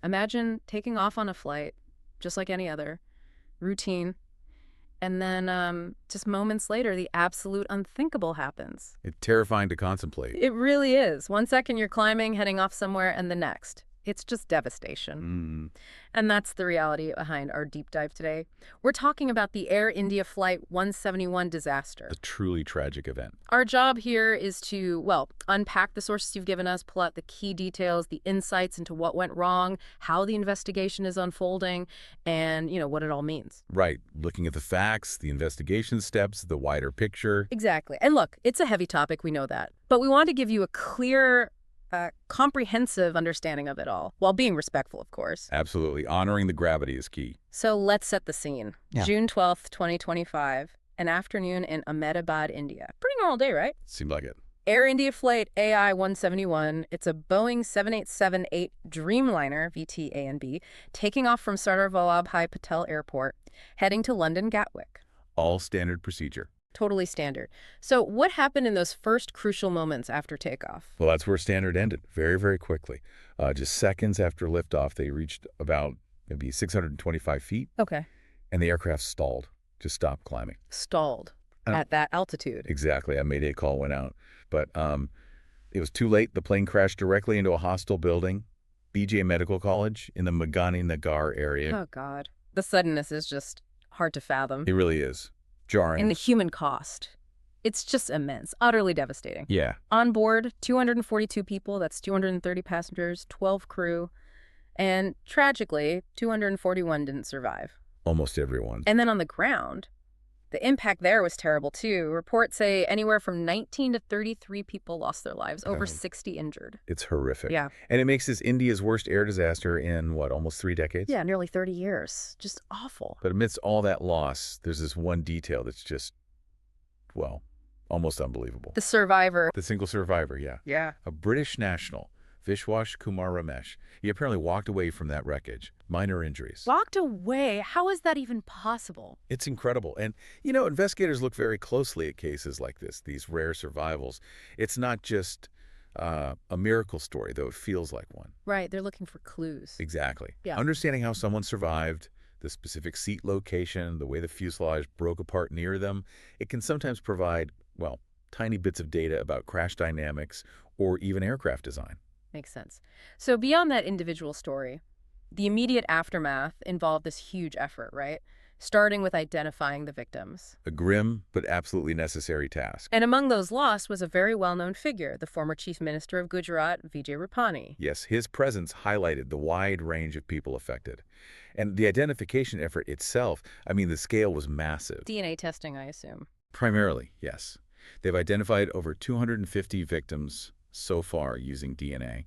Imagine taking off on a flight, just like any other, routine, and then just moments later, the absolute unthinkable happens. It's terrifying to contemplate. It really is. 1 second you're climbing, heading off somewhere, and the next. It's just devastation. And that's the reality behind our deep dive today. We're talking about the Air India Flight 171 disaster. A truly tragic event. Our job here is to, well, unpack the sources you've given us, pull out the key details, the insights into what went wrong, how the investigation is unfolding, and, what it all means. Right. Looking at the facts, the investigation steps, the wider picture. Exactly. And look, it's a heavy topic, we know that. But we want to give you a clear, comprehensive understanding of it all, while being respectful, of course. Absolutely. Honoring the gravity is key. So let's set the scene. Yeah. June 12th, 2025, an afternoon in Ahmedabad, India. Pretty normal day, right? Seemed like it. Air India Flight AI 171. It's a Boeing 787-8 Dreamliner, VT A and B, taking off from Sardar Vallabhbhai Patel Airport, heading to London Gatwick. All standard procedure. Totally standard. So what happened in those first crucial moments after takeoff? Well, that's where standard ended, very, very quickly. Just seconds after liftoff, they reached about maybe 625 feet, Okay. and the aircraft stalled, just stopped climbing. Stalled at that altitude. Exactly. A Mayday call went out. But it was too late. The plane crashed directly into a hostile building, BJ Medical College, in the Magani Nagar area. Oh, God. The suddenness is just hard to fathom. It really is. Jarring. And the human cost. It's just immense, utterly devastating. Yeah. On board, 242 people, that's 230 passengers, 12 crew, and tragically, 241 didn't survive. Almost everyone. And then on the ground, the impact there was terrible too. Reports say anywhere from 19 to 33 people lost their lives, over 60 injured. It's horrific. Yeah. And it makes this India's worst air disaster in, almost 3 decades? Yeah, nearly 30 years. Just awful. But amidst all that loss, there's this one detail that's just, almost unbelievable. The survivor. The single survivor, yeah. Yeah. A British national, Vishwas Kumar Ramesh. He apparently walked away from that wreckage. Minor injuries. Walked away? How is that even possible? It's incredible. And, investigators look very closely at cases like this, these rare survivals. It's not just a miracle story, though it feels like one. Right, they're looking for clues. Exactly. Yeah. Understanding how someone survived, the specific seat location, the way the fuselage broke apart near them, it can sometimes provide, tiny bits of data about crash dynamics or even aircraft design. Makes sense. So beyond that individual story, the immediate aftermath involved this huge effort, right? Starting with identifying the victims. A grim but absolutely necessary task. And among those lost was a very well-known figure, the former Chief Minister of Gujarat, Vijay Rupani. Yes, his presence highlighted the wide range of people affected. And the identification effort itself, the scale was massive. DNA testing, I assume. Primarily, yes. They've identified over 250 victims so far using DNA.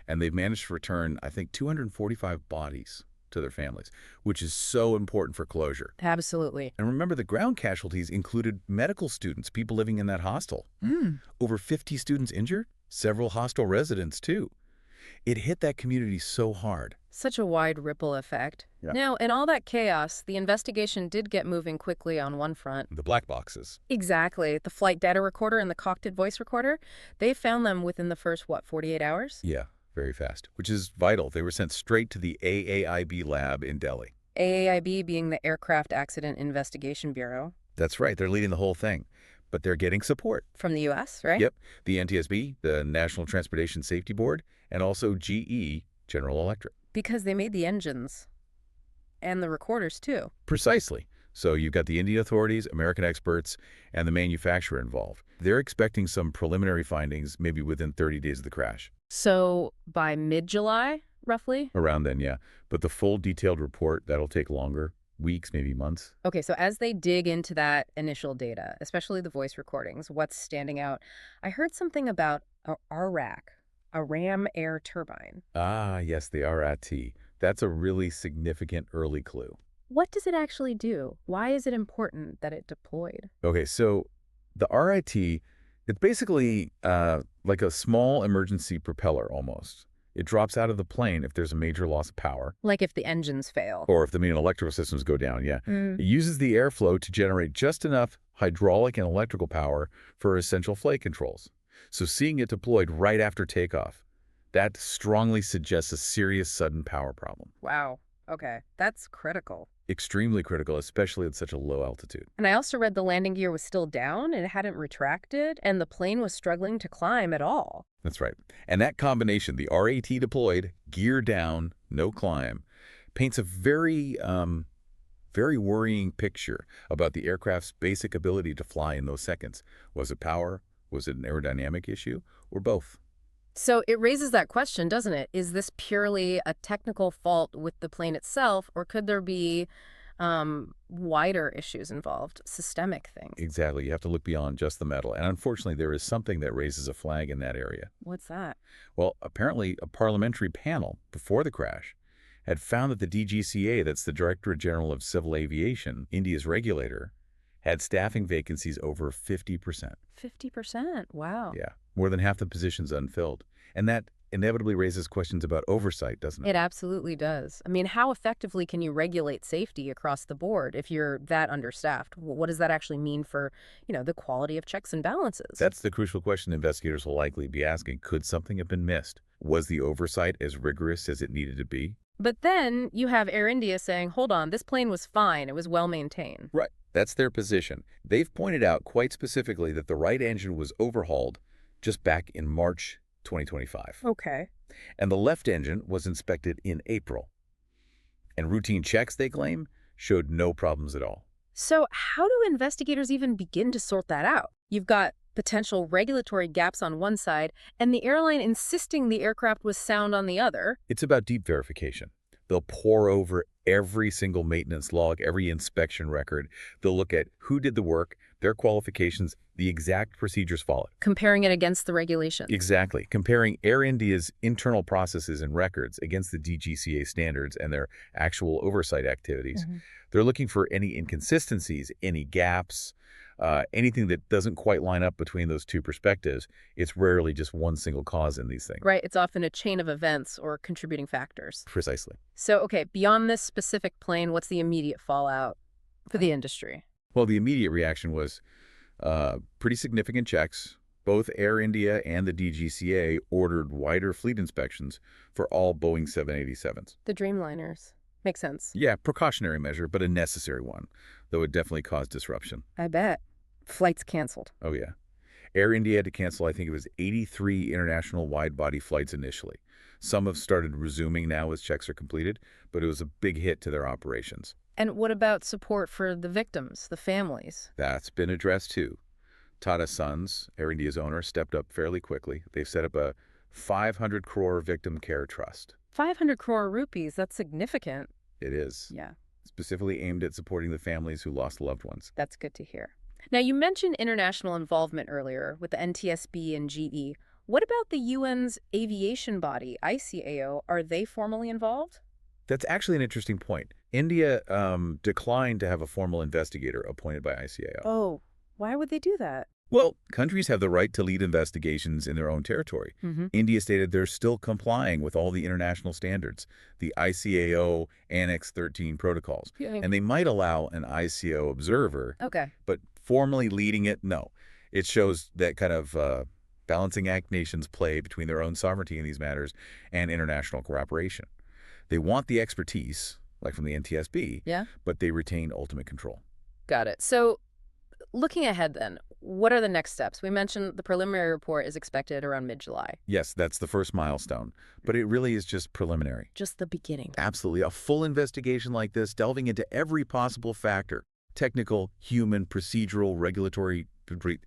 And they've managed to return, I think, 245 bodies to their families, which is so important for closure. Absolutely. And remember, the ground casualties included medical students, people living in that hostel. Over 50 students injured, several hostel residents, too. It hit that community so hard. Such a wide ripple effect. Yeah. Now, in all that chaos, the investigation did get moving quickly on one front. The black boxes. Exactly. The flight data recorder and the cockpit voice recorder, they found them within the first, 48 hours? Yeah, very fast, which is vital. They were sent straight to the AAIB lab in Delhi. AAIB being the Aircraft Accident Investigation Bureau. That's right. They're leading the whole thing. But they're getting support. From the U.S., right? Yep. The NTSB, the National Transportation Safety Board, and also GE, General Electric. Because they made the engines. And the recorders, too. Precisely. So you've got the Indian authorities, American experts, and the manufacturer involved. They're expecting some preliminary findings maybe within 30 days of the crash. So by mid-July, roughly? Around then, yeah. But the full detailed report, that'll take longer. Weeks, maybe months. Okay, so as they dig into that initial data, especially the voice recordings, what's standing out? I heard something about a RAC, a ram air turbine. Ah, yes, the RAT. That's a really significant early clue. What does it actually do? Why is it important that it deployed? Okay, so the RIT, it's basically like a small emergency propeller almost. It drops out of the plane if there's a major loss of power. Like if the engines fail. Or if the main electrical systems go down, yeah. It uses the airflow to generate just enough hydraulic and electrical power for essential flight controls. So seeing it deployed right after takeoff, That strongly suggests a serious sudden power problem. Wow. Okay. That's critical. Extremely critical, especially at such a low altitude. And I also read the landing gear was still down, it hadn't retracted, and the plane was struggling to climb at all. That's right. And that combination, the RAT deployed, gear down, no climb, paints a very worrying picture about the aircraft's basic ability to fly in those seconds. Was it power? Was it an aerodynamic issue? Or both? So it raises that question, doesn't it? Is this purely a technical fault with the plane itself, or could there be wider issues involved, systemic things? Exactly. You have to look beyond just the metal. And unfortunately, there is something that raises a flag in that area. What's that? Well, apparently, a parliamentary panel before the crash had found that the DGCA, that's the Directorate General of Civil Aviation, India's regulator, had staffing vacancies over 50%. 50%. Wow. Yeah, more than half the positions unfilled. And that inevitably raises questions about oversight, doesn't it? It absolutely does. I mean, how effectively can you regulate safety across the board if you're that understaffed? What does that actually mean for, the quality of checks and balances? That's the crucial question investigators will likely be asking. Could something have been missed? Was the oversight as rigorous as it needed to be? But then you have Air India saying, hold on, this plane was fine. It was well maintained. Right. That's their position. They've pointed out quite specifically that the right engine was overhauled just back in March 2025. Okay. And the left engine was inspected in April. And routine checks, they claim, showed no problems at all. So how do investigators even begin to sort that out? You've got potential regulatory gaps on one side and the airline insisting the aircraft was sound on the other. It's about deep verification. They'll pore over every single maintenance log, every inspection record. They'll look at who did the work, their qualifications, the exact procedures followed. Comparing it against the regulations. Exactly. Comparing Air India's internal processes and records against the DGCA standards and their actual oversight activities. They're looking for any inconsistencies, any gaps, anything that doesn't quite line up between those two perspectives. It's rarely just one single cause in these things. Right. It's often a chain of events or contributing factors. Precisely. So, okay, beyond this specific plane, what's the immediate fallout for the industry? Well, the immediate reaction was pretty significant checks. Both Air India and the DGCA ordered wider fleet inspections for all Boeing 787s. The Dreamliners. Makes sense. Yeah, precautionary measure, but a necessary one, though it definitely caused disruption. I bet. Flights canceled. Oh, yeah. Air India had to cancel, I think it was 83 international wide-body flights initially. Some have started resuming now as checks are completed, but it was a big hit to their operations. And what about support for the victims, the families? That's been addressed, too. Tata Sons, Air India's owner, stepped up fairly quickly. They've set up a 500 crore victim care trust. 500 crore rupees, that's significant. It is. Yeah. Specifically aimed at supporting the families who lost loved ones. That's good to hear. Now, you mentioned international involvement earlier with the NTSB and GE. What about the UN's aviation body, ICAO? Are they formally involved? That's actually an interesting point. India declined to have a formal investigator appointed by ICAO. Oh, why would they do that? Well, countries have the right to lead investigations in their own territory. India stated they're still complying with all the international standards, the ICAO Annex 13 protocols. And they might allow an ICAO observer, but formally leading it, no. It shows that kind of balancing act nations play between their own sovereignty in these matters and international cooperation. They want the expertise, like from the NTSB, but they retain ultimate control. Got it. So looking ahead then, what are the next steps? We mentioned the preliminary report is expected around mid-July. Yes, that's the first milestone, but it really is just preliminary. Just the beginning. Absolutely. A full investigation like this, delving into every possible factor, technical, human, procedural, regulatory,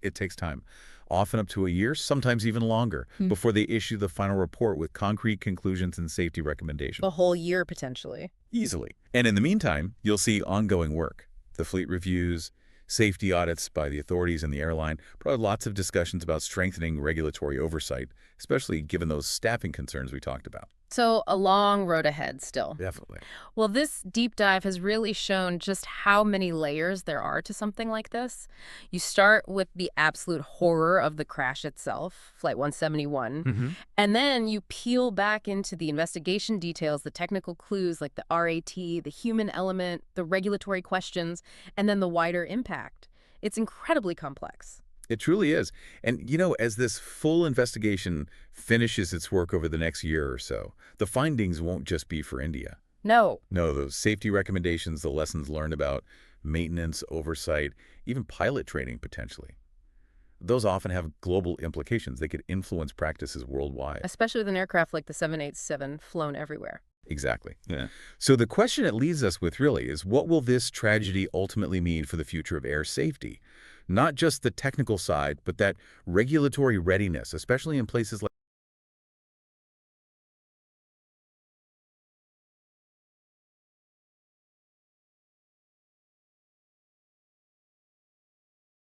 it takes time. Often up to a year, sometimes even longer, before they issue the final report with concrete conclusions and safety recommendations. A whole year, potentially. Easily. And in the meantime, you'll see ongoing work. The fleet reviews, safety audits by the authorities and the airline, probably lots of discussions about strengthening regulatory oversight, especially given those staffing concerns we talked about. So a long road ahead still. Definitely. Well, this deep dive has really shown just how many layers there are to something like this. You start with the absolute horror of the crash itself, Flight 171, and then you peel back into the investigation details, the technical clues like the RAT, the human element, the regulatory questions, and then the wider impact. It's incredibly complex. It truly is. And, as this full investigation finishes its work over the next year or so, the findings won't just be for India. No. No, those safety recommendations, the lessons learned about maintenance, oversight, even pilot training potentially. Those often have global implications. They could influence practices worldwide. Especially with an aircraft like the 787 flown everywhere. Exactly. Yeah. So the question it leaves us with really is, what will this tragedy ultimately mean for the future of air safety? Not just the technical side, but that regulatory readiness, especially in places like